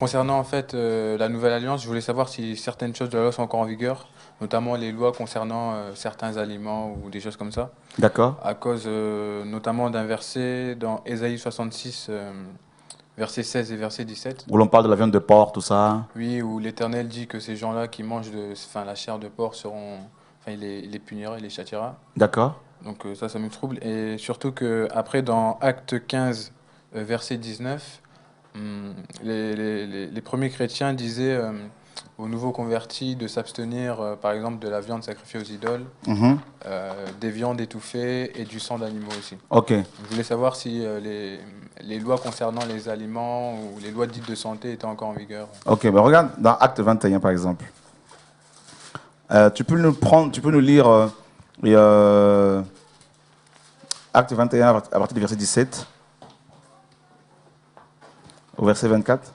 Concernant en fait la nouvelle alliance, je voulais savoir si certaines choses de la loi sont encore en vigueur, notamment les lois concernant certains aliments ou des choses comme ça, D'accord? à cause notamment d'un verset dans Ésaïe 66, verset 16 et verset 17. Où l'on parle de la viande de porc, tout ça. Oui, où l'Éternel dit que ces gens-là qui mangent enfin, la chair de porc seront, enfin, il les punira, il les châtiera. D'accord? Donc ça me trouble. Et surtout que après dans Acte 15, verset 19, les premiers chrétiens disaient aux nouveaux convertis de s'abstenir, par exemple, de la viande sacrifiée aux idoles, Mhm. des viandes étouffées et du sang d'animaux aussi. Ok. Je voulais savoir si les lois concernant les aliments ou les lois dites de santé étaient encore en vigueur. Ok, ben regarde dans Acte 21 par exemple. Tu peux nous lire et, Acte 21 à partir du verset 17 au verset 24.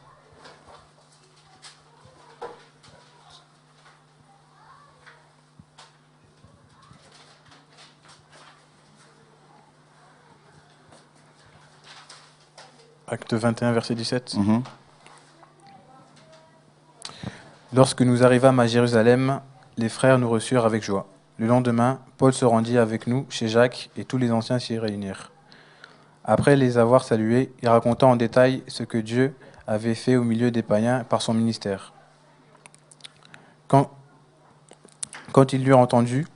Acte 21, verset 17. Mhm. Lorsque nous arrivâmes à Jérusalem, les frères nous reçurent avec joie. Le lendemain, Paul se rendit avec nous chez Jacques et tous les anciens s'y réunirent. Après les avoir salués, il raconta en détail ce que Dieu avait fait au milieu des païens par son ministère. Quand, quand ils l'eurent entendu,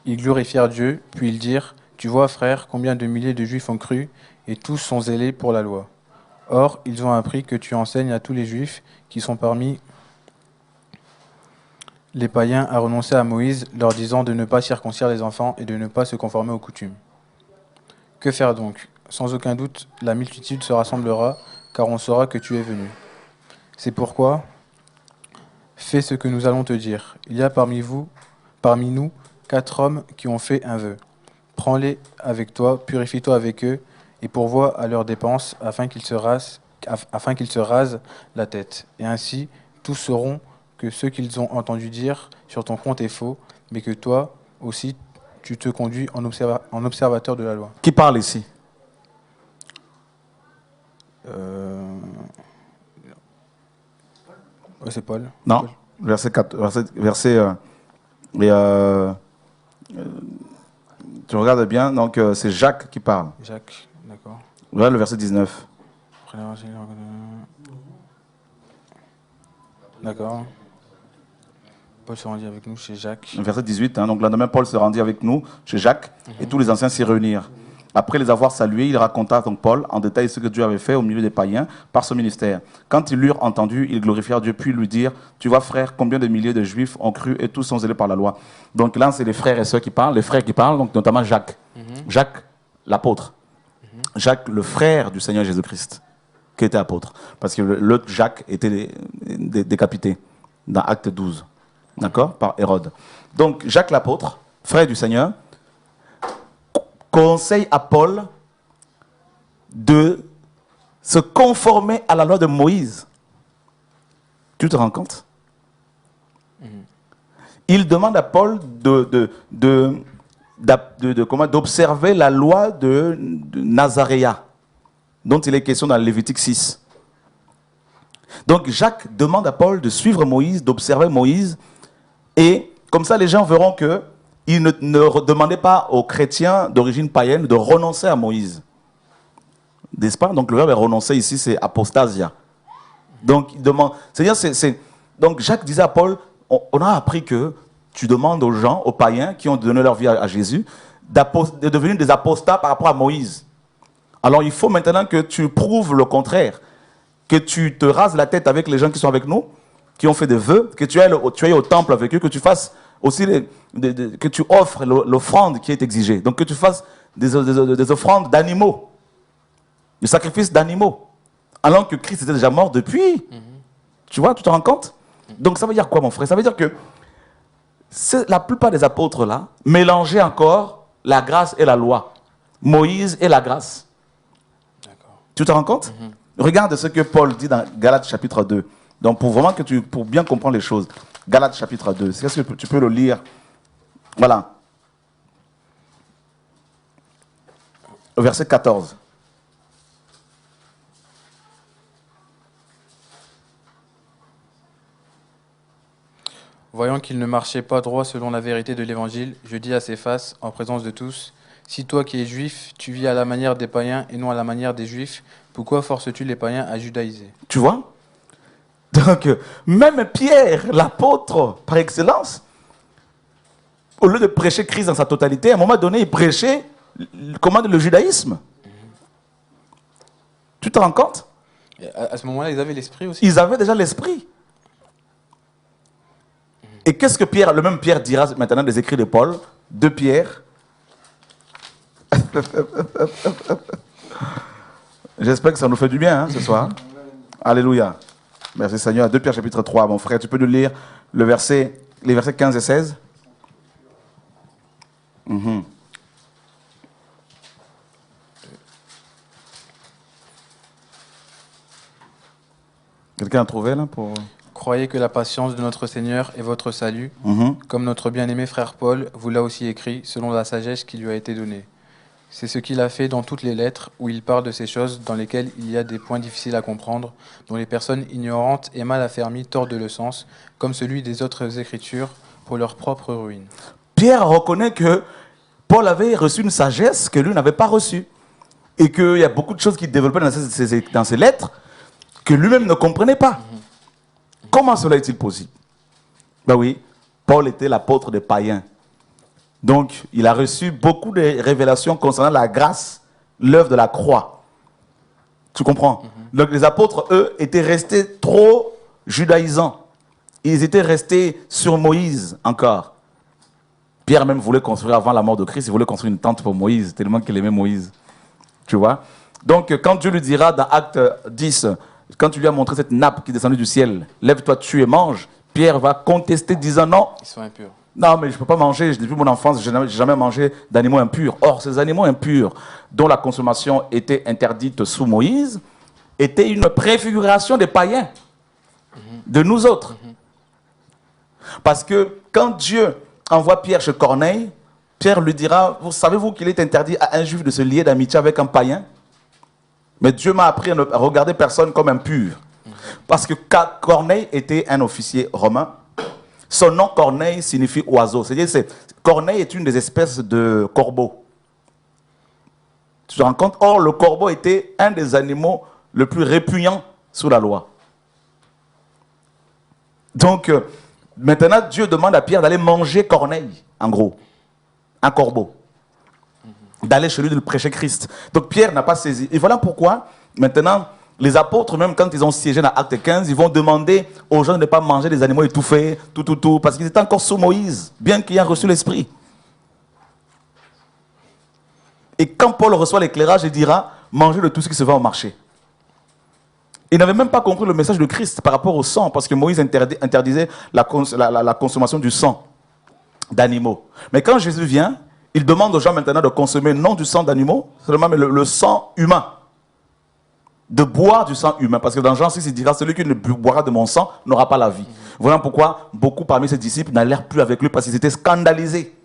ils glorifièrent Dieu, puis ils dirent, tu vois, frère, combien de milliers de Juifs ont cru, et tous sont zélés pour la loi. Or, ils ont appris que tu enseignes à tous les Juifs qui sont parmi les païens à renoncer à Moïse, leur disant de ne pas circoncire les enfants et de ne pas se conformer aux coutumes. Que faire donc? Sans aucun doute, la multitude se rassemblera, car on saura que tu es venu. C'est pourquoi, fais ce que nous allons te dire. Il y a parmi nous, 4 hommes qui ont fait un vœu. Prends-les avec toi, purifie-toi avec eux, et pourvois à leurs dépenses, afin qu'ils se rasent la tête. Et ainsi, tous sauront que ce qu'ils ont entendu dire sur ton compte est faux, mais que toi aussi, tu te conduis en observateur de la loi. Qui parle ici? Euh, ouais, c'est Paul. Non. Paul. Verset 4, et, tu regardes bien, donc c'est Jacques qui parle. Jacques, d'accord. Regarde le verset 19. D'accord. Paul se rendit avec nous chez Jacques. Verset 18, hein, donc le lendemain, Paul se rendit avec nous chez Jacques et Mhm. tous les anciens s'y réunirent. Après les avoir salués, il raconta donc Paul en détail ce que Dieu avait fait au milieu des païens par son ministère. Quand ils l'eurent entendu, ils glorifièrent Dieu, puis lui dirent, tu vois frère, combien de milliers de juifs ont cru et tous sont zélés par la loi. Donc là, c'est les frères et sœurs qui parlent, les frères qui parlent, donc notamment Jacques. Mhm. Jacques, l'apôtre. Mhm. Jacques, le frère du Seigneur Jésus-Christ, qui était apôtre. Parce que l'autre Jacques était décapité dans Acte 12, d'accord, par Hérode. Donc Jacques l'apôtre, frère du Seigneur, conseille à Paul de se conformer à la loi de Moïse. Tu te rends compte? Mhm. Il demande à Paul d'observer la loi de Nazaréa, dont il est question dans Lévitique 6. Donc Jacques demande à Paul de suivre Moïse, d'observer Moïse, et comme ça les gens verront que il ne demandait pas aux chrétiens d'origine païenne de renoncer à Moïse. N'est-ce pas? Donc le verbe est renoncer ici, c'est apostasia. Donc il demande, c'est-à-dire donc Jacques disait à Paul, on a appris que tu demandes aux gens, aux païens qui ont donné leur vie à Jésus, de devenir des apostats par rapport à Moïse. Alors il faut maintenant que tu prouves le contraire, que tu te rases la tête avec les gens qui sont avec nous, qui ont fait des vœux, que tu ailles au temple avec eux, que tu fasses aussi que tu offres l'offrande qui est exigée. Donc que tu fasses des offrandes d'animaux, des sacrifices d'animaux, alors que Christ était déjà mort depuis. Mhm. Tu vois, tu te rends compte? Donc ça veut dire quoi, mon frère? Ça veut dire que la plupart des apôtres là mélangeaient encore la grâce et la loi, Moïse et la grâce. D'accord. Tu te rends compte? Mhm. Regarde ce que Paul dit dans Galates chapitre 2. Donc pour vraiment pour bien comprendre les choses, Galates chapitre 2, est-ce que tu peux le lire? Voilà, au verset 14. Voyant qu'il ne marchait pas droit selon la vérité de l'Évangile, je dis à Céphas, en présence de tous, si toi qui es juif, tu vis à la manière des païens et non à la manière des juifs, pourquoi forces-tu les païens à judaïser? Tu vois? Donc, même Pierre, l'apôtre par excellence, au lieu de prêcher Christ dans sa totalité, à un moment donné, il prêchait le judaïsme. Tu te rends compte? Et à ce moment-là, ils avaient l'esprit aussi. Ils avaient déjà l'esprit. Et qu'est-ce que Pierre, le même Pierre dira maintenant des écrits de Paul, de Pierre? J'espère que ça nous fait du bien ce soir. Alléluia. Merci Seigneur. 2 Pierre chapitre 3, mon frère, tu peux nous lire les versets 15 et 16? Quelqu'un a trouvé là pour... Croyez que la patience de notre Seigneur est votre salut, comme notre bien-aimé frère Paul vous l'a aussi écrit, selon la sagesse qui lui a été donnée. C'est ce qu'il a fait dans toutes les lettres, où il parle de ces choses dans lesquelles il y a des points difficiles à comprendre, dont les personnes ignorantes et mal affermies tordent le sens, comme celui des autres Écritures, pour leur propre ruine. Pierre reconnaît que Paul avait reçu une sagesse que lui n'avait pas reçue. Et qu'il y a beaucoup de choses qu'il développait dans ses lettres que lui-même ne comprenait pas. Comment cela est-il possible? Ben oui, Paul était l'apôtre des païens. Donc, il a reçu beaucoup de révélations concernant la grâce, l'œuvre de la croix. Tu comprends? Donc, les apôtres, eux, étaient restés trop judaïsants. Ils étaient restés sur Moïse encore. Pierre même voulait construire, avant la mort de Christ, il voulait construire une tente pour Moïse, tellement qu'il aimait Moïse. Tu vois? Donc, quand Dieu lui dira dans Acte 10, quand tu lui as montré cette nappe qui est descendue du ciel, lève-toi, tue et mange, Pierre va contester, disant non. Ils sont impurs. Non, mais je ne peux pas manger, depuis mon enfance, je n'ai jamais mangé d'animaux impurs. Or, ces animaux impurs, dont la consommation était interdite sous Moïse, étaient une préfiguration des païens, de nous autres. Parce que quand Dieu envoie Pierre chez Corneille, Pierre lui dira, savez-vous qu'il est interdit à un juif de se lier d'amitié avec un païen? Mais Dieu m'a appris à ne regarder personne comme impur. Parce que Corneille était un officier romain. Son nom Corneille signifie oiseau. C'est-à-dire Corneille est une des espèces de corbeau. Tu te rends compte? Or, le corbeau était un des animaux le plus répugnants sous la loi. Donc, maintenant, Dieu demande à Pierre d'aller manger Corneille, en gros. Un corbeau. D'aller chez lui de prêcher Christ. Donc, Pierre n'a pas saisi. Et voilà pourquoi, maintenant, les apôtres, même quand ils ont siégé dans Acte 15, ils vont demander aux gens de ne pas manger des animaux étouffés, tout, parce qu'ils étaient encore sous Moïse, bien qu'ils aient reçu l'Esprit. Et quand Paul reçoit l'éclairage, il dira, mangez de tout ce qui se vend au marché. Il n'avait même pas compris le message de Christ par rapport au sang, parce que Moïse interdisait la consommation du sang d'animaux. Mais quand Jésus vient, il demande aux gens maintenant de consommer non du sang d'animaux, seulement mais le sang humain. De boire du sang humain. Parce que dans Jean 6, il dira, celui qui ne boira de mon sang n'aura pas la vie. Voilà pourquoi beaucoup parmi ses disciples n'allèrent plus avec lui parce qu'ils étaient scandalisés.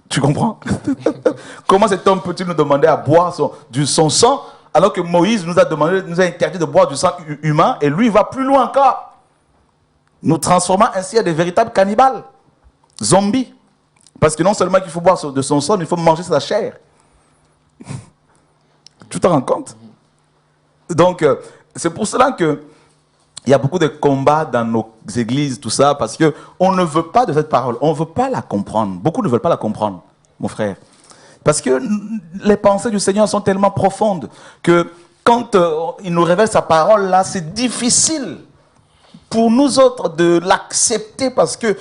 Tu comprends? Comment cet homme peut-il nous demander à boire son sang alors que Moïse nous a interdit de boire du sang humain et lui il va plus loin encore, nous transformant ainsi en des véritables cannibales, zombies. Parce que non seulement il faut boire de son sang, mais il faut manger sa chair. Tu te rends compte? Donc, c'est pour cela qu'il y a beaucoup de combats dans nos églises, tout ça, parce qu'on ne veut pas de cette parole, on ne veut pas la comprendre. Beaucoup ne veulent pas la comprendre, mon frère. Parce que les pensées du Seigneur sont tellement profondes que quand il nous révèle sa parole, là, c'est difficile pour nous autres de l'accepter parce que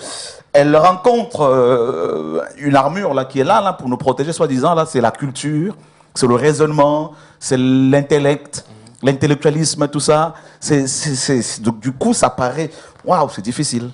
elle rencontre une armure là, qui est là pour nous protéger, soi-disant, là, c'est la culture. C'est le raisonnement, c'est l'intellect, l'intellectualisme, tout ça. Donc, du coup, ça paraît, waouh, c'est difficile.